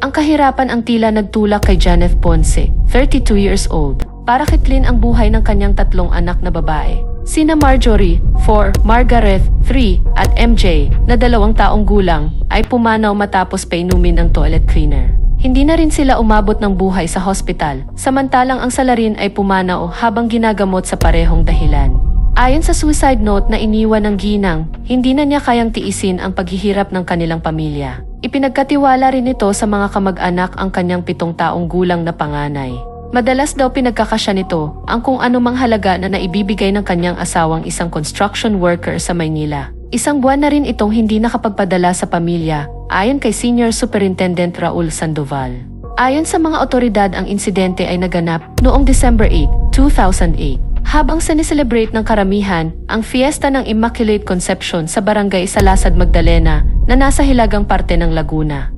Ang kahirapan ang tila nagtulak kay Janeth Ponce, 32 years old, para kitlin ang buhay ng kanyang 3 anak na babae. Sina Marjorie, 4, Margaret, 3, at MJ, na 2 taong gulang, ay pumanaw matapos painumin ng toilet cleaner. Hindi na rin sila umabot ng buhay sa hospital, samantalang ang salarin ay pumanaw habang ginagamot sa parehong dahilan. Ayon sa suicide note na iniwan ng ginang, hindi na niya kayang tiisin ang paghihirap ng kanilang pamilya. Ipinagkatiwala rin ito sa mga kamag-anak ang kanyang 7 taong gulang na panganay. Madalas daw pinagkakasya nito ang kung anumang halaga na naibibigay ng kanyang asawang isang construction worker sa Maynila. Isang buwan na rin itong hindi nakapagpadala sa pamilya, ayon kay Senior Superintendent Raul Sandoval. Ayon sa mga otoridad, ang insidente ay naganap noong December 8, 2008. Habang sineselebrate ng karamihan ang fiesta ng Immaculate Conception sa barangay Salasad, Magdalena na nasa hilagang parte ng Laguna.